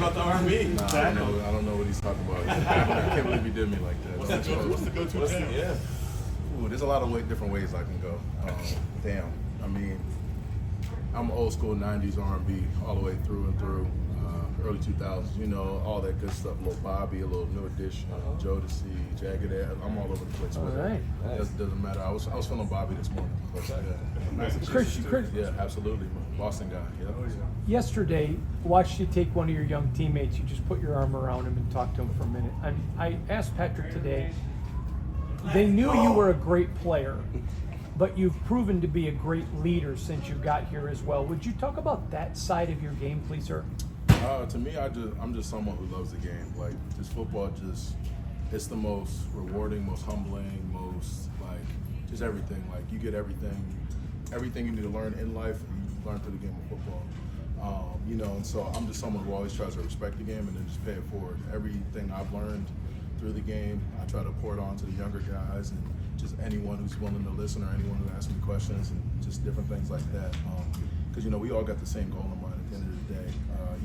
About the R&B. Nah, I don't know what he's talking about. I can't believe he did me like that. What's the go-to jam? Yeah. Ooh, there's a lot of different ways I can go. Damn. I mean, I'm old school 90s R&B all the way through and through. Early 2000s, you know, all that good stuff. A little Bobby, a little New Edition, Jodeci, Jagged Edge. I'm all over the place with it. Doesn't matter. I was feeling Bobby this morning. But, Chris, yeah, absolutely. Boston guy. Yeah. Yesterday, watched you take one of your young teammates. You just put your arm around him and talked to him for a minute. I asked Patrick today. They knew you were a great player, but you've proven to be a great leader since you got here as well. Would you talk about that side of your game, please, sir? To me, I'm just someone who loves the game. Like, just football, it's the most rewarding, most humbling, most, like, just everything. Like, you get everything you need to learn in life, you learn through the game of football. You know, and so I'm just someone who always tries to respect the game and then just pay it forward. Everything I've learned through the game, I try to pour it on to the younger guys and just anyone who's willing to listen or anyone who asks me questions and just different things like that. Because, you know, we all got the same goal in mind at the end of the day.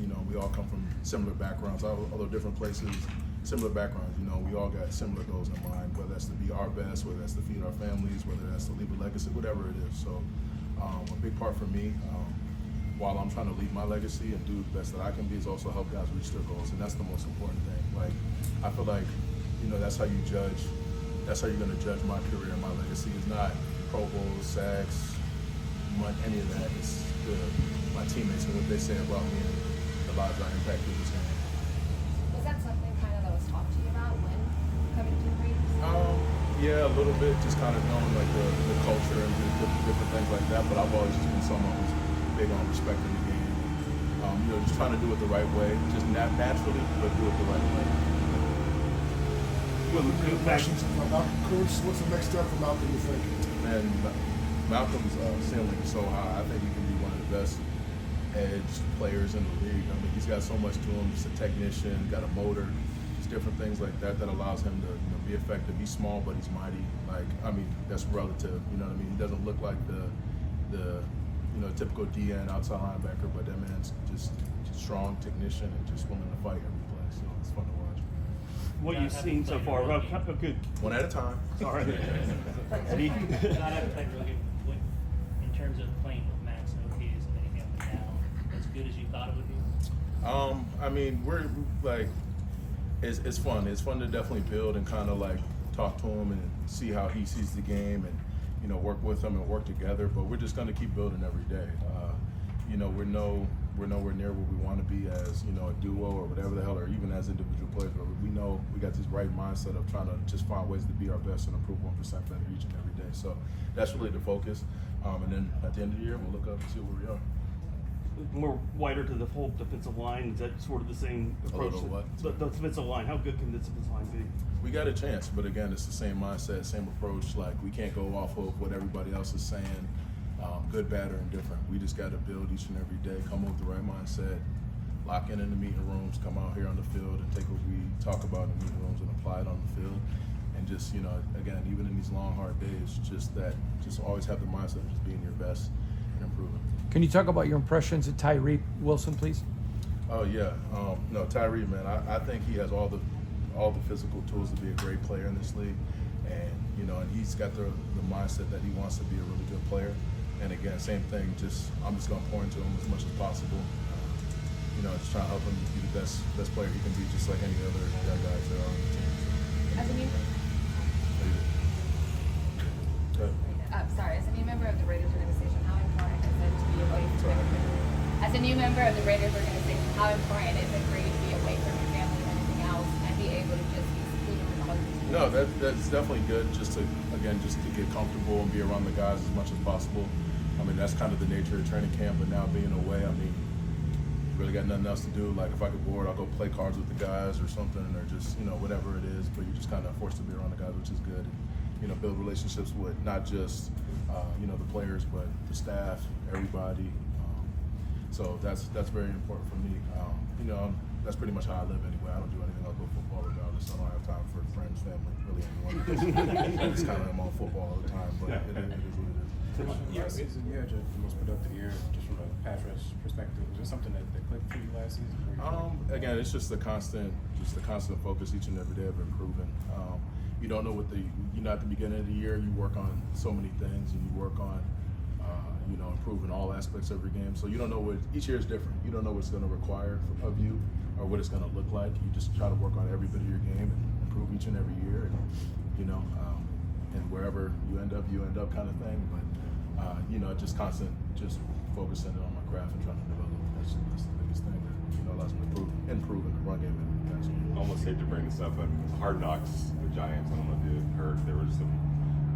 You know, we all come from similar backgrounds, although different places, similar backgrounds. You know, we all got similar goals in mind, whether that's to be our best, whether that's to feed our families, whether that's to leave a legacy, whatever it is. So a big part for me, while I'm trying to leave my legacy and do the best that I can be, is also help guys reach their goals. And that's the most important thing. Like, I feel like, you know, that's how you judge. That's how you're going to judge my career and my legacy. It's not Pro Bowls, sacks, any of that. It's my teammates and what they say about me and the lives I impact through this game. Was that something kind of that was talked to you about when coming to the Raiders? Yeah, a little bit, just kind of knowing like the culture and different things like that. But I've always just been someone who's big on respecting the game. You know, just trying to do it the right way, just naturally, but do it the right way. Questions about Coach, what's the next step for Malcolm, you think? Man, Malcolm's ceiling is so high. I think he can be one of the best edge players in the league. I mean, he's got so much to him. He's a technician, got a motor. It's different things like that that allows him to, you know, be effective. He's small, but he's mighty. Like, I mean, that's relative. You know what I mean? He doesn't look like the you know, typical DN outside linebacker, but that man's just strong technician and just willing to fight every play. So it's fun to watch. What you've seen so far, good. One at a time. Sorry. God, I've played really good in terms of playing with Max and OTs and anything up and down. As good as you thought it would be? I mean, we're like, it's fun. It's fun to definitely build and kind of like talk to him and see how he sees the game and, you know, work with him and work together. But we're just going to keep building every day. You know, we're nowhere near where we want to be as, you know, a duo or whatever the hell, or even as individual players. But we know we got this right mindset of trying to just find ways to be our best and improve 1% better each and every day. So that's really the focus. And then at the end of the year, we'll look up and see where we are. More wider to the whole defensive line. Is that sort of the same approach? The defensive line. How good can the defensive line be? We got a chance, but again, it's the same mindset, same approach. Like, we can't go off of what everybody else is saying, good, bad, or indifferent. We just got to build each and every day, come up with the right mindset, lock in the meeting rooms, come out here on the field and take what we talk about in the meeting rooms and apply it on the field. And just, you know, again, even in these long, hard days, just always have the mindset of just being your best and improving. Can you talk about your impressions of Tyree Wilson, please? Oh yeah, no, Tyree, man, I think he has all the physical tools to be a great player in this league, and you know, and he's got the mindset that he wants to be a really good player. And again, same thing. I'm just gonna pour into him as much as possible. You know, just trying to help him be the best player he can be, just like any other young guys that are on the team. As a new, as a new member of the Raiders organization, how important is it to be away from everything? As a new member of the Raiders organization, how important is it for you to be away from your family and everything else, and be able to just be secluded from all these people? No, that's definitely good. Just to get comfortable and be around the guys as much as possible. I mean, that's kind of the nature of training camp. But now being away, I mean, really got nothing else to do. Like, if I get bored, I'll go play cards with the guys or something, or just, you know, whatever it is. But you're just kind of forced to be around the guys, which is good. And, you know, build relationships with not just you know, the players, but the staff, everybody. So that's very important for me. You know, that's pretty much how I live anyway. I don't do anything else but football regardless. I don't have time for friends, family, really anyone. I just kind of am on football all the time, but it is what it is. Yeah, you had the most productive year just from a pass rush perspective. Was there something that clicked for you last season? Again, it's just the constant focus each and every day of improving. You don't know what at the beginning of the year, you work on so many things and you work on, improving all aspects of your game. So you don't know each year is different. You don't know what it's going to require of you or what it's going to look like. You just try to work on every bit of your game and improve each and every year. And, and wherever you end up kind of thing. But, just focusing on my craft and trying to develop. That's the biggest thing that, allows me to improve in the run game and pass game. I almost hate to bring this up, but Hard Knocks, the Giants, I don't know if you heard, there was some,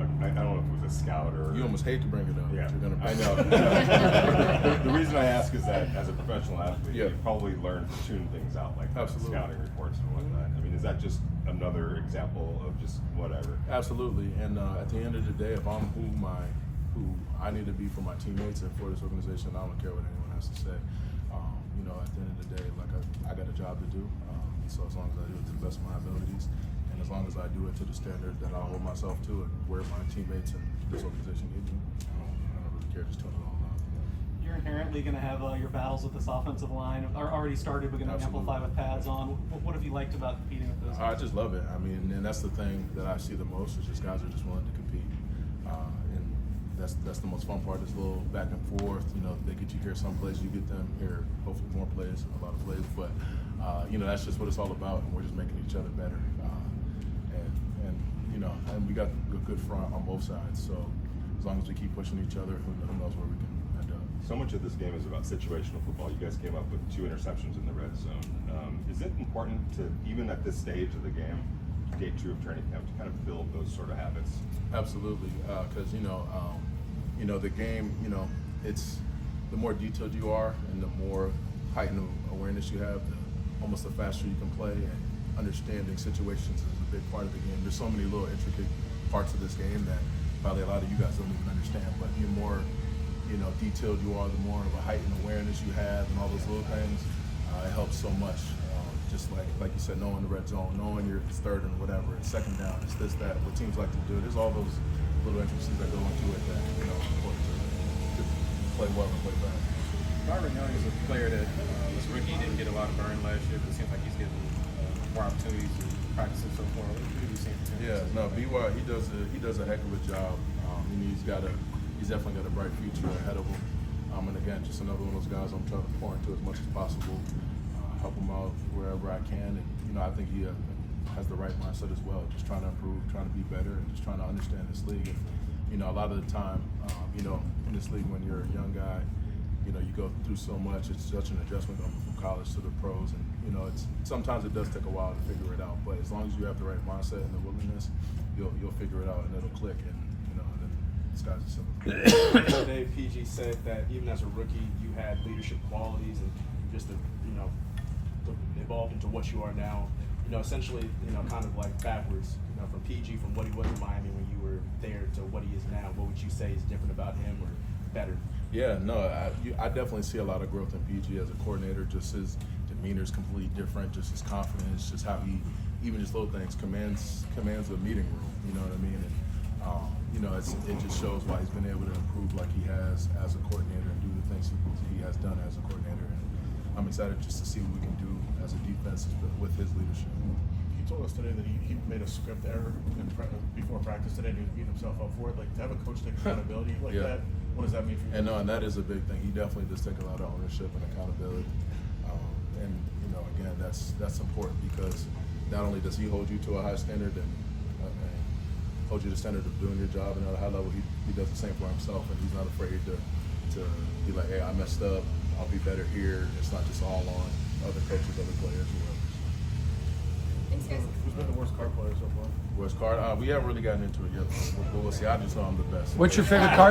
I don't know if it was a scout or... You almost hate to bring it up. Yeah, You're gonna I know. The reason I ask is that as a professional athlete, you probably learn to tune things out, like scouting reports and whatnot. I mean, is that just another example of just whatever? Absolutely. And at the end of the day, if I'm who I need to be for my teammates and for this organization, I don't care what anyone has to say. At the end of the day, I got a job to do. So as long as I do it to the best of my abilities, and as long as I do it to the standard that I hold myself to, and where my teammates and this organization need me, I don't really care. Just tune it all out. You're inherently going to have your battles with this offensive line are already started. We're going to amplify with pads on. What have you liked about competing with those guys? I just love it. I mean, and that's the thing that I see the most is just guys are just willing to compete. And that's the most fun part, this little back and forth. They get you here someplace, you get them here, hopefully more plays, a lot of plays. But, that's just what it's all about, and we're just making each other better. And we got a good front on both sides. So as long as we keep pushing each other, who knows where we can end up. So much of this game is about situational football. You guys came up with 2 interceptions in the red zone. Is it important to, even at this stage of the game, day 2 of training camp, to kind of build those sort of habits? Absolutely, because the game, it's the more detailed you are and the more heightened awareness you have, almost the faster you can play, and understanding situations is a big part of the game. There's so many little intricate parts of this game that probably a lot of you guys don't even understand, but the more detailed you are, the more of a heightened awareness you have and all those little things, it helps so much. Just like you said, knowing the red zone, knowing your third and whatever, it's second down, it's this, that, what teams like to do. There's all those little intricacies that go into it that, important to play well and play fast. Byron Young is a player that was rookie, didn't get a lot of burn last year, but it seems like he's getting more opportunities to practice so far. What have you seen from him? Yeah, no, BY, he does a heck of a job. He's definitely got a bright future ahead of him. And again, just another one of those guys I'm trying to pour into as much as possible, help him out wherever I can. And I think he has the right mindset as well, just trying to improve, trying to be better, and just trying to understand this league. And a lot of the time, in this league when you're a young guy, you go through so much. It's such an adjustment going from college to the pros, and sometimes it does take a while to figure it out. But as long as you have the right mindset and the willingness, you'll figure it out and it'll click. And then the sky's the simple. The other day, PG said that even as a rookie, you had leadership qualities and just to evolve into what you are now. Essentially, kind of like backwards. From PG, from what he was in Miami when you were there to what he is now. What would you say is different about him or better? Yeah, no, I definitely see a lot of growth in PG as a coordinator. Just his demeanor is completely different. Just his confidence, just how he, even just little things, commands a meeting room. You know what I mean? And it just shows why he's been able to improve like he has as a coordinator and do the things he has done as a coordinator. And I'm excited just to see what we can do as a defense with his leadership. He told us today that he made a script error before practice today, and he was beating himself up for it. Like, to have a coach take accountability like that, what does that mean for you? And that is a big thing. He definitely does take a lot of ownership and accountability. And again, that's important because not only does he hold you to a high standard and hold you to the standard of doing your job, and at a high level, he does the same for himself, and he's not afraid to be like, hey, I messed up. I'll be better here. It's not just all on other coaches, other players, whoever. Thanks, guys. Who's been the worst card player so far? Worst card? We haven't really gotten into it yet, but we'll see. I just know I'm the best. What's your favorite card?